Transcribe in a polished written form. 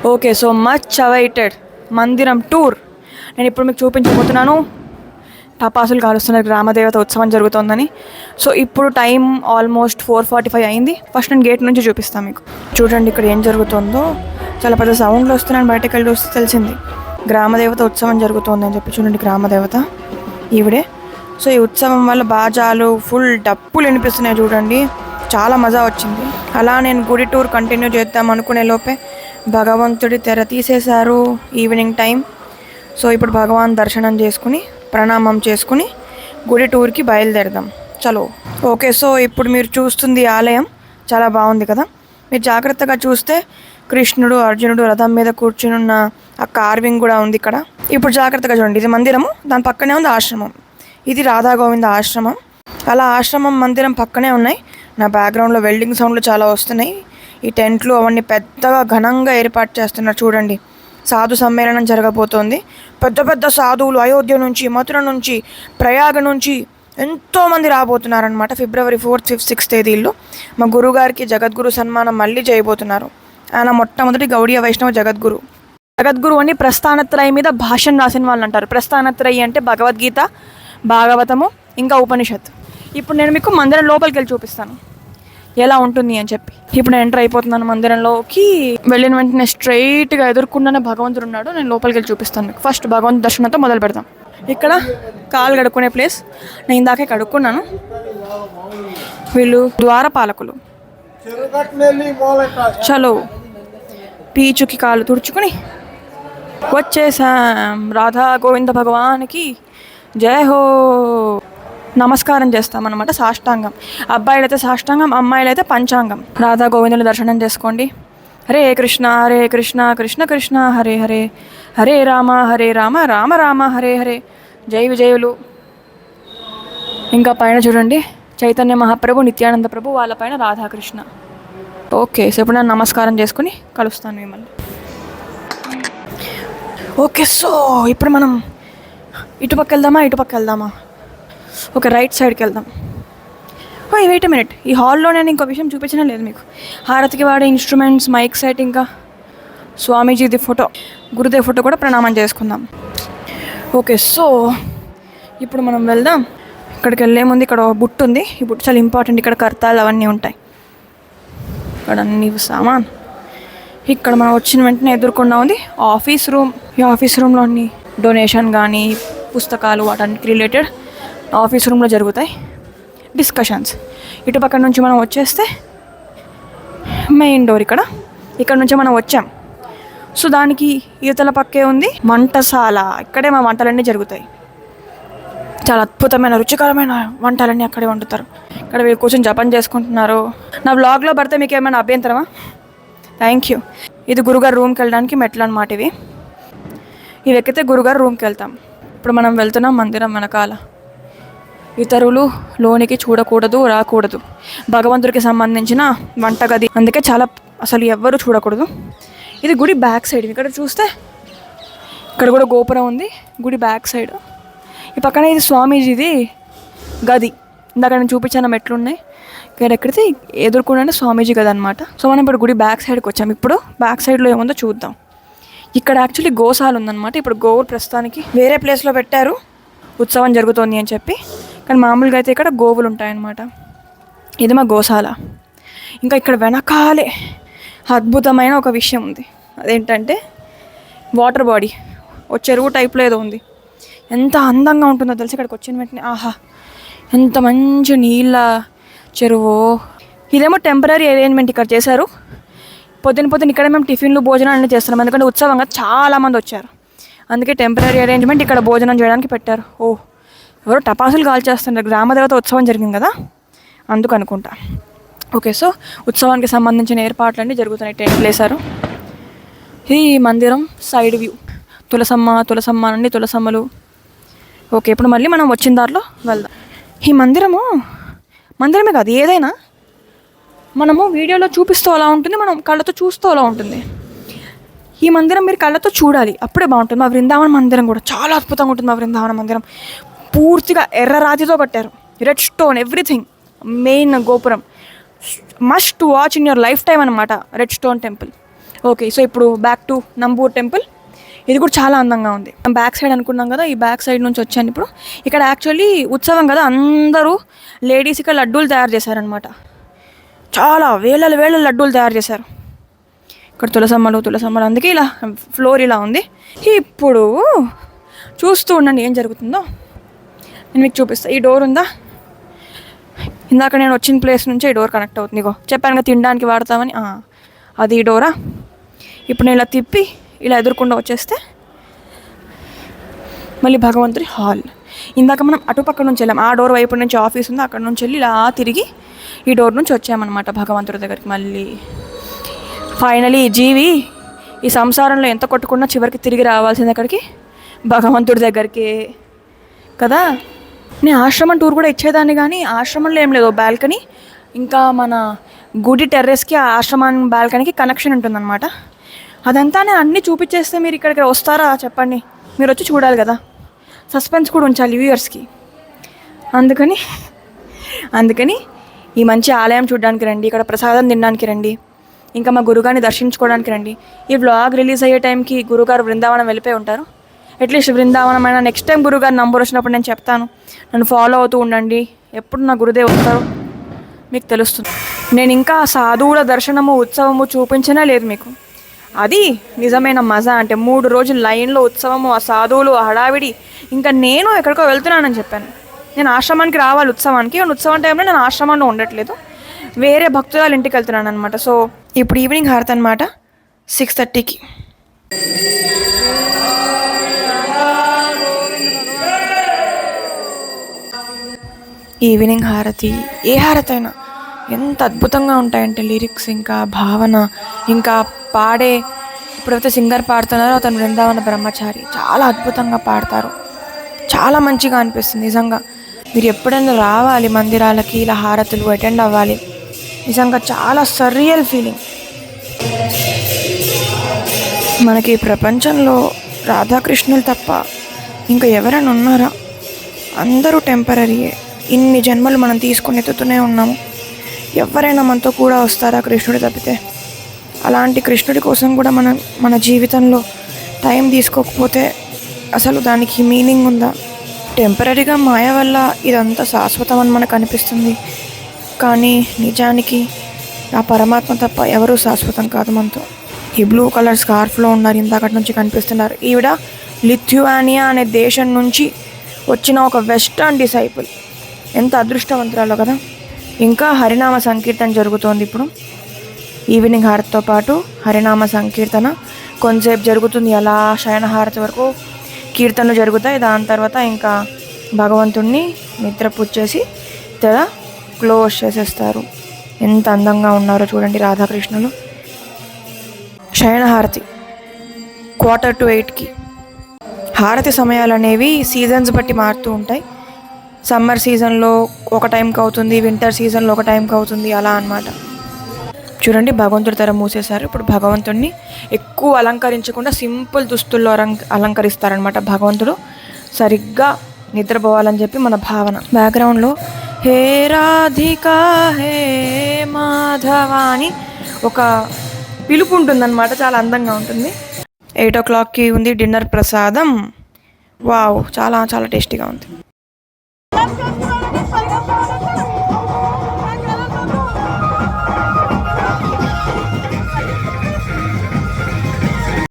Okay, so much awaited మందిరం tour నేను ఇప్పుడు మీకు చూపించబోతున్నాను. టపాసులు కాలుస్తున్నారు, గ్రామదేవత ఉత్సవం జరుగుతోందని. సో ఇప్పుడు టైం ఆల్మోస్ట్ 4:45 అయింది. ఫస్ట్ నేను గేట్ నుంచి చూపిస్తాను మీకు. చూడండి ఇక్కడ ఏం జరుగుతుందో. చాలా పెద్ద సౌండ్లు వస్తున్నాను, బయటకు వెళ్ళి వస్తే తెలిసింది గ్రామదేవత ఉత్సవం జరుగుతుంది అని చెప్పి. చూడండి గ్రామదేవత ఈవిడే. సో ఈ ఉత్సవం వల్ల బాజాలు ఫుల్ డప్పులు వినిపిస్తున్నాయి చూడండి, చాలా మజా వచ్చింది. అలా నేను గుడి టూర్ కంటిన్యూ చేద్దాం అనుకునే లోపే భగవంతుడి తెర తీసేశారు ఈవినింగ్ టైం. సో ఇప్పుడు భగవాన్ దర్శనం చేసుకుని ప్రణామం చేసుకుని గుడి టూర్కి బయలుదేరదాం. చలో. ఓకే, సో ఇప్పుడు మీరు చూస్తుంది ఆలయం చాలా బాగుంది కదా. మీరు జాగ్రత్తగా చూస్తే కృష్ణుడు అర్జునుడు రథం మీద కూర్చుని ఉన్న ఆ కార్వింగ్ కూడా ఉంది ఇక్కడ. ఇప్పుడు జాగ్రత్తగా చూడండి, ఇది మందిరము, దాని పక్కనే ఉంది ఆశ్రమం. ఇది రాధా గోవింద ఆశ్రమం. అలా ఆశ్రమం మందిరం పక్కనే ఉన్నాయి. నా బ్యాక్గ్రౌండ్లో వెల్డింగ్ సౌండ్లు చాలా వస్తున్నాయి. ఈ టెంట్లు అవన్నీ పెద్దగా ఘనంగా ఏర్పాటు చేస్తున్నారు చూడండి. సాధు సమ్మేళనం జరగబోతోంది. పెద్ద పెద్ద సాధువులు అయోధ్య నుంచి, మథుర నుంచి, ప్రయాగ నుంచి ఎంతోమంది రాబోతున్నారనమాట. ఫిబ్రవరి 4th, 5th, 6th తేదీల్లో మా గురుగారికి జగద్గురు సన్మానం మళ్ళీ చేయబోతున్నారు. ఆయన మొట్టమొదటి గౌడీయ వైష్ణవ జగద్గురు. జగద్గురు అని ప్రస్థానత్రయ మీద భాష్యం రాసిన వాళ్ళు అంటారు. ప్రస్థానత్రయి అంటే భగవద్గీత, భాగవతము, ఇంకా ఉపనిషత్. ఇప్పుడు నేను మీకు మందిరం లోపలికి వెళ్ళి చూపిస్తాను ఎలా ఉంటుంది అని చెప్పి. ఇప్పుడు నేను ఎంటర్ అయిపోతున్నాను మందిరంలోకి. వెళ్ళిన వెంటనే స్ట్రైట్గా ఎదుర్కొన్న భగవంతుడు ఉన్నాడు. నేను లోపలికి వెళ్ళి చూపిస్తాను మీకు. ఫస్ట్ భగవంతు దర్శనంతో మొదలు పెడతాం. ఇక్కడ కాలు కడుక్కునే ప్లేస్. నేను ఇందాకే కడుక్కున్నాను. వీళ్ళు ద్వారపాలకులు. చలో, పీచుకి కాలు తుడుచుకుని వచ్చేసాం. రాధా గోవింద భగవానికి జయ హో. నమస్కారం చేస్తామన్నమాట, సాష్టాంగం. అబ్బాయిలు అయితే సాష్టాంగం, అమ్మాయిలు అయితే పంచాంగం. రాధా గోవిందుని దర్శనం చేసుకోండి. హరే కృష్ణ కృష్ణ కృష్ణ హరే హరే, హరే రామ రామ రామ హరే హరే. జై విజయులు. ఇంకా పైన చూడండి చైతన్య మహాప్రభు, నిత్యానంద ప్రభు, వాళ్ళ పైన రాధాకృష్ణ. ఓకే, సో ఇప్పుడు నేను నమస్కారం చేసుకుని కలుస్తాను మిమ్మల్ని. ఓకే, సో ఇప్పుడు మనం ఇటుపక్క వెళ్దామా? ఓకే, రైట్ సైడ్కి వెళ్దాం. వెయిట్ మినిట్, ఈ హాల్లో నేను ఇంకో విషయం చూపించనే లేదు మీకు. హారతికి వాడే ఇన్స్ట్రుమెంట్స్, మైక్ సెట్, ఇంకా స్వామీజీది ఫోటో, గురుదేవ్ ఫోటో కూడా ప్రణామం చేసుకుందాం. ఓకే, సో ఇప్పుడు మనం వెళ్దాం. ఇక్కడికి వెళ్ళే ముందు ఇక్కడ బుట్టు ఉంది. ఈ బుట్టు చాలా ఇంపార్టెంట్. ఇక్కడ కర్తాలు అవన్నీ ఉంటాయి. ఇక్కడ అన్ని సామాన్. ఇక్కడ మనం వచ్చిన వెంటనే ఎదుర్కొన్నా ఉంది ఆఫీస్ రూమ్. ఈ ఆఫీస్ రూమ్లో అన్ని డొనేషన్ కానీ పుస్తకాలు వాటన్నిటికి రిలేటెడ్ ఆఫీస్ రూమ్లో జరుగుతాయి డిస్కషన్స్. ఇటుపక్క నుంచి మనం వచ్చేస్తే మెయిన్ డోర్. ఇక్కడ నుంచి మనం వచ్చాం. సో దానికి యువతల పక్కే ఉంది వంటశాల. ఇక్కడే మా వంటలన్నీ జరుగుతాయి. చాలా అద్భుతమైన రుచికరమైన వంటలన్నీ అక్కడే వండుతారు. ఇక్కడ వీళ్ళు కూర్చొని జపం చేసుకుంటున్నారు. నా వ్లాగ్లో పడితే మీకు ఏమైనా అభ్యంతరమా? Thank you. ఇది గురుగారు రూమ్కి వెళ్ళడానికి మెట్లు అన్నమాట. ఇవి ఎక్కితే గురుగారు రూమ్కి వెళ్తాం. ఇప్పుడు మనం వెళ్తున్నాం మందిరం వెనకాల. ఇతరులు లోనికి చూడకూడదు, రాకూడదు. భగవంతుడికి సంబంధించిన వంటగది, అందుకే చాలా అసలు ఎవ్వరూ చూడకూడదు. ఇది గుడి బ్యాక్ సైడ్. ఇక్కడ చూస్తే ఇక్కడ కూడా గోపురం ఉంది గుడి బ్యాక్ సైడ్. ఈ పక్కన ఇది స్వామీజీది గది. ఇందాక నేను చూపించాను మెట్లున్నాయి. ఇక్కడ ఎక్కడితే ఎదుర్కొంటే స్వామీజీ గది అనమాట. సో మనం ఇప్పుడు గుడి బ్యాక్ సైడ్కి వచ్చాము. ఇప్పుడు బ్యాక్ సైడ్లో ఏముందో చూద్దాం. ఇక్కడ యాక్చువల్లీ గోశాల ఉందన్నమాట. ఇప్పుడు గోవులు ప్రస్తుతానికి వేరే ప్లేస్లో పెట్టారు, ఉత్సవం జరుగుతోంది అని చెప్పి. కానీ మామూలుగా అయితే ఇక్కడ గోవులు ఉంటాయన్నమాట. ఇది మా గోశాల. ఇంకా ఇక్కడ వెనకాలే అద్భుతమైన ఒక విషయం ఉంది. అదేంటంటే వాటర్ బాడీ, ఓ చెరువు టైప్లో ఏదో ఉంది. ఎంత అందంగా ఉంటుందో తెలిసి ఇక్కడికి వచ్చిన వెంటనే ఆహా, ఎంత మంచి నీళ్ళ చెరువు. ఇదేమో టెంపరీ అరేంజ్మెంట్ ఇక్కడ చేశారు. పొద్దున ఇక్కడ మేము టిఫిన్లు భోజనాలు అన్నీ చేస్తున్నాం. ఎందుకంటే ఉత్సవంగా చాలామంది వచ్చారు. అందుకే టెంపరీ అరేంజ్మెంట్ ఇక్కడ భోజనం చేయడానికి పెట్టారు. ఎవరో టపాసులు కాల్చేస్తున్నారు. గ్రామదేవత ఉత్సవం జరిగింది కదా, అందుకు అనుకుంటా. ఓకే, సో ఉత్సవానికి సంబంధించిన ఏర్పాట్లన్నీ జరుగుతున్నాయి. టెంట్లు వేశారు. ఈ మందిరం సైడ్ వ్యూ. తులసమ్మ అన్ని తులసమ్మలు. ఓకే, ఇప్పుడు మళ్ళీ మనం వచ్చిన దారిలో వెళ్దాం. ఈ మందిరమే కాదు, ఏదైనా మనము వీడియోలో చూపిస్తూ అలా ఉంటుంది, మనం కళ్ళతో చూస్తూ అలా ఉంటుంది. ఈ మందిరం మీరు కళ్ళతో చూడాలి, అప్పుడే బాగుంటుంది. మా బృందావన మందిరం కూడా చాలా అద్భుతంగా ఉంటుంది. మా బృందావన మందిరం పూర్తిగా ఎర్ర రాతితో కట్టారు. Red stone, everything. Main gopuram must watch in your life time అనమాట. Red stone temple. Okay, so ఇప్పుడు బ్యాక్ టు నంబూర్ టెంపుల్. ఇది కూడా చాలా అందంగా ఉంది. బ్యాక్ సైడ్ అనుకున్నాం కదా, ఈ బ్యాక్ సైడ్ నుంచి వచ్చాను ఇప్పుడు. ఇక్కడ యాక్చువల్లీ ఉత్సవం కదా, అందరూ లేడీస్ ఇక్కడ లడ్డూలు తయారు చేశారనమాట. చాలా వేల వేల లడ్డూలు తయారు చేశారు. ఇక్కడ తులసమ్మలు, అందుకే ఇలా ఫ్లోర్ ఇలా ఉంది. ఇప్పుడు చూస్తూ ఉండండి ఏం జరుగుతుందో. నేను మీకు చూపిస్తాను. ఈ డోర్ ఉందా, ఇందాక నేను వచ్చిన ప్లేస్ నుంచే ఈ డోర్ కనెక్ట్ అవుతుంది. ఇగో చెప్పాను కదా తినడానికి వాడతామని, అది ఈ డోరా. ఇప్పుడు నేను ఇలా తిప్పి ఇలా ఎదురుకుండా వచ్చేస్తే మళ్ళీ భగవంతుడి హాల్. ఇందాక మనం అటుపక్క నుంచి వెళ్ళాం, ఆ డోర్ వైపు నుంచి ఆఫీస్ ఉంది, అక్కడ నుంచి వెళ్ళి ఇలా తిరిగి ఈ డోర్ నుంచి వచ్చామన్నమాట భగవంతుడి దగ్గరికి. మళ్ళీ ఫైనలీ జీవి ఈ సంసారంలో ఎంత కొట్టుకున్నా చివరికి తిరిగి రావాల్సింది ఎక్కడికి, భగవంతుడి దగ్గరికి కదా. నేను ఆశ్రమం టూర్ కూడా ఇచ్చేదాన్ని, కానీ ఆశ్రమంలో ఏం లేదు, బాల్కనీ ఇంకా మన గుడి టెర్రస్కి ఆ ఆశ్రమం బాల్కనీకి కనెక్షన్ ఉంటుందన్నమాట. అదంతా నేను అన్నీ చూపించేస్తే మీరు ఇక్కడికి వస్తారా చెప్పండి, మీరు వచ్చి చూడాలి కదా, సస్పెన్స్ కూడా ఉంచాలి వ్యూయర్స్కి. అందుకని ఈ మంచి ఆలయం చూడడానికి రండి, ఇక్కడ ప్రసాదం తినడానికి రండి, ఇంకా మా గురుగారిని దర్శించుకోవడానికి రండి. ఈ వ్లాగ్ రిలీజ్ అయ్యే టైంకి గురుగారు బృందావనం వెళ్ళిపోయి ఉంటారు. అట్లీస్ట్ బృందావనం అయినా నెక్స్ట్ టైం గురుగారు నంబర్ వచ్చినప్పుడు నేను చెప్తాను, నన్ను ఫాలో అవుతూ ఉండండి. ఎప్పుడు నా గురుదేవ్ వస్తారో మీకు తెలుస్తుంది. నేను ఇంకా సాధువుల దర్శనము ఉత్సవము చూపించనే లేదు మీకు. అది నిజమైన మజా అంటే 3 రోజులు లైన్లో ఉత్సవము, ఆ సాధువులు, ఆ హడావిడి. ఇంకా నేను ఎక్కడికో వెళ్తున్నానని చెప్పాను, నేను ఆశ్రమానికి రావాలి ఉత్సవానికి. ఉత్సవం టైంలో నేను ఆశ్రమంలో ఉండట్లేదు, వేరే భక్తురాలు ఇంటికి వెళ్తున్నాను అనమాట. సో ఇప్పుడు ఈవినింగ్ హారతి అనమాట 6:30కి. ఈవినింగ్ హారతి, ఏ హారతి అయినా ఎంత అద్భుతంగా ఉంటాయంటే లిరిక్స్, ఇంకా భావన, ఇంకా పాడే ఇప్పుడైతే సింగర్ పాడుతున్నారో అతను బృందావన బ్రహ్మచారి, చాలా అద్భుతంగా పాడతారు. చాలా మంచిగా అనిపిస్తుంది నిజంగా. మీరు ఎప్పుడైనా రావాలి మందిరాలకి, ఇలా హారతులు అటెండ్ అవ్వాలి. నిజంగా చాలా సర్రియల్ ఫీలింగ్. మనకి ప్రపంచంలో రాధాకృష్ణులు తప్ప ఇంకా ఎవరైనా ఉన్నారా? అందరూ టెంపరీయే. ఇన్ని జన్మలు మనం తీసుకుని ఎత్తుతూనే ఉన్నాము. ఎవరైనా మనతో కూడా వస్తారా కృష్ణుడి తప్పితే? అలాంటి కృష్ణుడి కోసం కూడా మన జీవితంలో టైం తీసుకోకపోతే అసలు దానికి మీనింగ్ ఉందా? టెంపరీగా మాయ వల్ల ఇదంతా శాశ్వతం అని మనకు అనిపిస్తుంది, కానీ నిజానికి ఆ పరమాత్మ తప్ప ఎవరూ శాశ్వతం కాదు మనతో. ఈ బ్లూ కలర్ స్కార్ఫ్లో ఉన్నారు, ఇందాకటి నుంచి కనిపిస్తున్నారు. ఈవిడ లిథువానియా అనే దేశం నుంచి వచ్చిన ఒక వెస్టర్న్ డిసైపుల్. ఎంత అదృష్టవంతురాలో కదా. ఇంకా హరినామ సంకీర్తన జరుగుతోంది ఇప్పుడు. ఈవినింగ్ హారతితో పాటు హరినామ సంకీర్తన కొంతసేపు జరుగుతుంది, అలా శయనహారతి వరకు కీర్తనలు జరుగుతాయి. దాని తర్వాత ఇంకా భగవంతుణ్ణి నిద్ర పుచ్చేసి తెర క్లోజ్ చేసేస్తారు. ఎంత అందంగా ఉన్నారో చూడండి రాధాకృష్ణులు. శయనహారతి 7:45కి. హారతి సమయాలు అనేవి సీజన్స్ బట్టి మారుతూ ఉంటాయి. సమ్మర్ సీజన్లో ఒక టైంకి అవుతుంది, వింటర్ సీజన్లో ఒక టైంకి అవుతుంది, అలా అన్నమాట. చూడండి భగవంతుడి తెర మూసేశారు. ఇప్పుడు భగవంతుడిని ఎక్కువ అలంకరించకుండా సింపుల్ దుస్తుల్లో అలంకరిస్తారనమాట. భగవంతుడు సరిగ్గా నిద్రపోవాలని చెప్పి మన భావన. బ్యాక్గ్రౌండ్లో హే రాధికా హే మాధవ అని ఒక పిలుపు ఉంటుందన్నమాట, చాలా అందంగా ఉంటుంది. 8 o'clockకి ఉంది డిన్నర్ ప్రసాదం. వావ్, చాలా చాలా టేస్టీగా ఉంది.